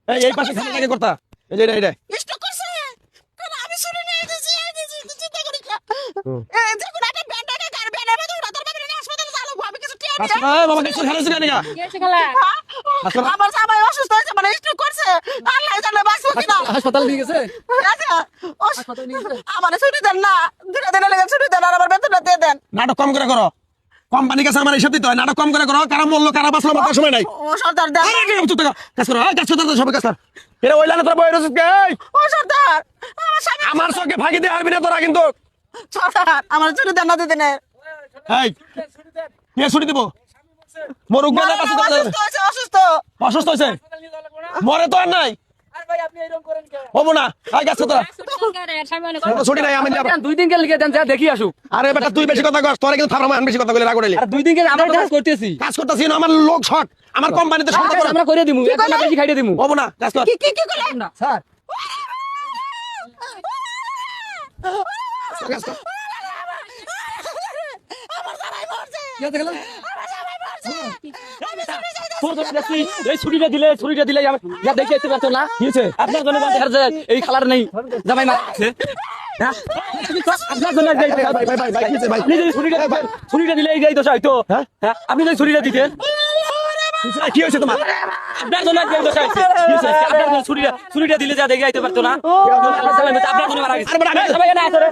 এই পাশে খালি লাগে করতা এই যে এটা স্টক করছে কারণ আমি শুনে নিয়ে এসেছি চিন্তা করি এই দেখুন একটা ব্যান্ডাকে কার ব্যান্ডার মধ্যে উড়া তারপরে হাসপাতালে চালাবো আমি কিছু টিয়া আচ্ছা বাবা কিছু খালাস কেন গা কি হয়েছে খালা? আমার জামাই অসুস্থ হয়েছে মানে স্ট্রোক করছে আল্লাহ জানে বাঁচবো কিনা হাসপাতাল নিয়ে গেছে হাসপাতাল নিয়ে গেছে আমার ছুটি দেন না দুটা দিনের লেগে ছুটি দেন আর আমার বেতনটা দিয়ে দেন নাটক কম করে করো কোম্পানি কাছে আমার হিসাব দিতে হয় নাটক কম করে করো কারা মরলো কারা বাঁচলো আমার সময় নাই ও সর্দার দেন আরে কি চুপ থাকো কাজ করো কাজ করতে সব কাজ কর এরা ওইলা না তোরা বই রসিস কে ও সর্দার আমার স্বামী আমার চোখে ফাঁকি দিয়ে হারবি না তোরা কিন্তু সর্দার আমার ছুটি দেন না দিতে নেই এই কে ছুটি দিব মরুক গেলে অসুস্থ হয়েছে অসুস্থ অসুস্থ হয়েছে মরে তো আর নাই হবো না আই গাছ তোরা ছুটি নাই আমি যাব। 2 দিন কে লিখে দেন যা দেখি আসুক। আরে বেটা তুই বেশি কথা কস তোরা কিন্তু থাপড়া মান বেশি কথা বলে রাগ উঠাইলি আর 2 দিন কে আমরা কাজ করতেছি। কাজ করতেছি না আমার লোক শর্ট আমার কোম্পানিতে সব আমরা করে দিমু, একটা বেশি খাইতে দিমু। হবো না কাজ কর কি করলেন না স্যার কাজ কর আমার জামাই মরছে কি হতে গেল? আমার জামাই মরছে তোর তো দেখছি এই ছুটিটা দিলে আমি যা দেখি এতে পারতো না। কি হয়েছে আপনার জন্য বাজার যে এই খালার নেই জামাই মারছে। হ্যাঁ আপনার জন্য যাই ভাই ভাই ভাই ভাই কি হয়েছে ভাই আপনি যদি ছুরিটা দিলে এই দশা হইতো। হ্যাঁ? হ্যাঁ আপনি যদি ছুরিটা দিতেন কি হয়েছে তোমার আপনার জন্য এই দশা হইছে। কি হইছে? আপনার জন্য ছুরিটা দিলে যা দেখে আইতে পারতো না। আপনার জন্য মারা গেছে। আরে বেটা, সবাই এখানে আসো রে।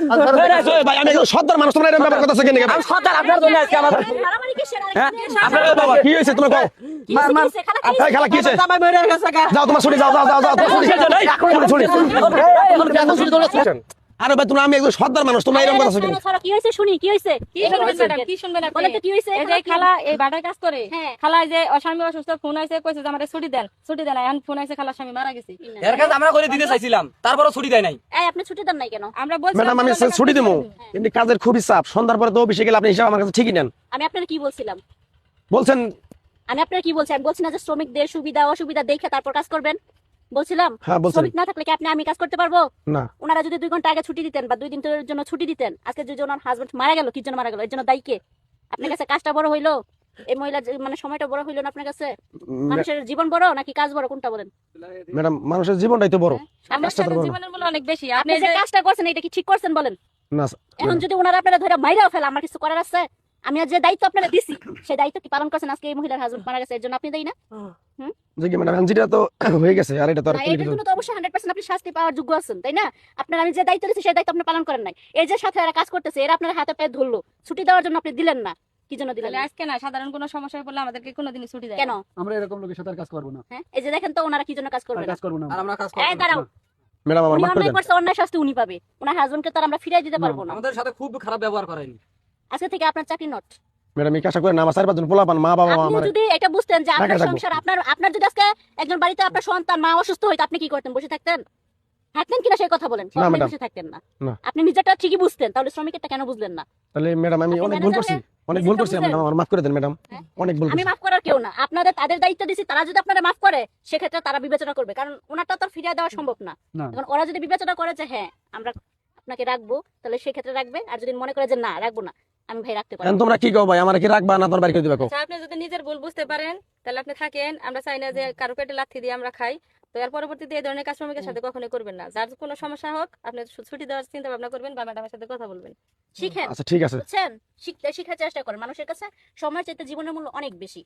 এই ভাই আমি একজন সর্দার মানুষ তোমরা এরকম ব্যাপার কথা কেন আমি সর্দার আপনার জন্য আজকে আমার হ্যাঁ আপনার বাবা কি হয়েছে তোমার কও এই খালা কি হয়েছে জামাই মরে গেছে গা যাও তোমার ছুটি যাও যাও যাও যাও ছুটি আরে ভাই তোমরা আমি একজন সর্দার মানুষ তোমরা এরকম কথা কেন কি হয়েছে শুনি কি হয়েছে ম্যাডাম কি শুনবেন আপনি? বলেন তো কি হয়েছে এই যে খালা এই বাটার কাজ করে হ্যাঁ। খালা এই যে অস্বামী অসুস্থ ফোন আইছে কইছে যে আমারে ছুটি দেন এখন ফোন আইছে খালা স্বামী মারা গেছে এর কাজ আমরা করে দিতে চাইছিলাম তারপরও ছুটি দেয় নাই। এই আপনি ছুটি দেন নাই কেন আমরা বলছি ম্যাডাম আমি ছুটি দেবো কিন্তু কাজের খুবই চাপ সন্ধ্যার পরে তো অফিসে গেলে আপনি হিসাব আমার কাছে ঠিকই নেন আমি আপনার কি বলছিলাম বলছেন আমি আপনার কি বলছি আমি বলছি না যে শ্রমিকদের সুবিধা অসুবিধা দেখে তারপর কাজ করবেন বলছিলাম হ্যাঁ, বলছেন। শ্রমিক না থাকলে কি আপনি আমি কাজ করতে পারবো না ওনারা যদি 2 ঘন্টা আগে ছুটি দিতেন বা 2 দিনের জন্য ছুটি দিতেন আজকে যদি ওনার হাজবেন্ড মারা গেল কি জন্য মারা গেল এর জন্য দায়ী কে আপনার কাছে কাজটা বড় হইলো এই মহিলা মানে সময়টা বড় হইলো না আপনার কাছে মানুষের জীবন বড় নাকি কাজ বড় কোনটা বলেন ম্যাডাম মানুষের জীবনটাই তো বড় আমার কাজটা তো সাথে বড়। জীবনের মূল্য অনেক বেশি আপনি আপনি যে যে কাজটা করছেন এটা কি ঠিক করছেন বলেন না এখন যদি ওনারা আপনারা ধরে মাইরাও ফেলে আমার কিছু করার আছে আমি আর যে দায়িত্ব আপনারা দিছি সেই দায়িত্ব কি পালন করছেন আজকে এই মহিলার হাজবেন্ড মারা গেছে এর জন্য আপনি দেই না যে কি ম্যাডাম এনজিটা তো হয়ে গেছে আর এটা তো আর না, এটার জন্য তো অবশ্যই 100% আপনি শাস্তি পাওয়ার যোগ্য আছেন তাই না আপনার আমি যে দায়িত্ব দিচ্ছি সেই দায়িত্ব আপনি পালন করেন নাই এই যে সাথে এরা কাজ করতেছে এরা আপনার হাতে পায়ে ধরলো ছুটি দেওয়ার জন্য আপনি দিলেন না কি জন্য দিলেন তাহলে না? আজকে না সাধারণ কোনো সমস্যায় পড়লে আমাদেরকে কোনোদিনই ছুটি দেয় কেন না। আমরা এরকম লোকের সাথে আর কাজ করব না। হ্যাঁ এই যে দেখেন তো ওনারা কি জন্য কাজ করবে না কাজ করব না। আর আমরা কাজ করব এই দাঁড়াও ম্যাডাম আমার উনি মাফ করে অন্যায় দেন করছে অন্যায় শাস্তি উনি পাবে ওনার হাজবেন্ডকে তো আর আমরা ফিরিয়ে দিতে পারবো না আমাদের সাথে খুব খারাপ ব্যবহার করেনি। আজকে থেকে আপনার চাকরি নট ম্যাডাম এই কাজটা করে না আমার 4-5 জন পোলা পান মা বাবা আপনি আমার যদি এটা বুঝতেন যে আপনার ঢাকায় থাকবো। সংসার আপনার যদি আজকে একজন বাড়িতে আপনার সন্তান মা অসুস্থ হইতো আপনি কি করতেন বসে থাকতেন থাকতেন কিনা সেই কথা বলেন আপনি ম্যাডাম। বসে থাকতেন না না। আপনি নিজেরটা ঠিকই বুঝতেন তাহলে শ্রমিকেরটা কেন বুঝলেন না তাহলে ম্যাডাম আমি আপনি অনেক ভুল করছি অনেক ভুল করছি বুঝলেন? ম্যাডাম আমার মাফ করে দেন ম্যাডাম হ্যাঁ? অনেক ভুল আমি করছি মাফ করার কেউ না আপনাদের তাদের দায়িত্ব দিছি তারা যদি আপনারা মাফ করে সেক্ষেত্রে তারা বিবেচনা করবে কারণ ওনারটা তো আর ফিরিয়ে দেওয়া সম্ভব না না। এখন ওরা যদি বিবেচনা করে যে হ্যাঁ আমরা আপনাকে রাখবো তাহলে সেক্ষেত্রে রাখবে আর যদি মনে করে যে না রাখবো না আমি ভাই রাখতে পারবো এখন তোমরা কি কও ভাই আমার কি রাখবা না তোমার বাড়ি করে দিবা কও আচ্ছা আপনি যদি নিজের ভুল বুঝতে পারেন তাহলে আপনি থাকেন আমরা চাই না যে কারো পেটে লাথি দিয়ে আমরা খাই তো এর পরবর্তীতে এই ধরনের কাজ শ্রমিকের সাথে কখনোই করবেন না যার কোনো সমস্যা হোক আপনি ছুটি দেওয়ার চিন্তা ভাবনা করবেন বা ম্যাডামের সাথে কথা বলবেন শিখেন আচ্ছা ঠিক আছে বুঝছেন শিখতে শেখার চেষ্টা করেন মানুষের কাছে সময় চাইতে জীবনের মূল্য অনেক বেশি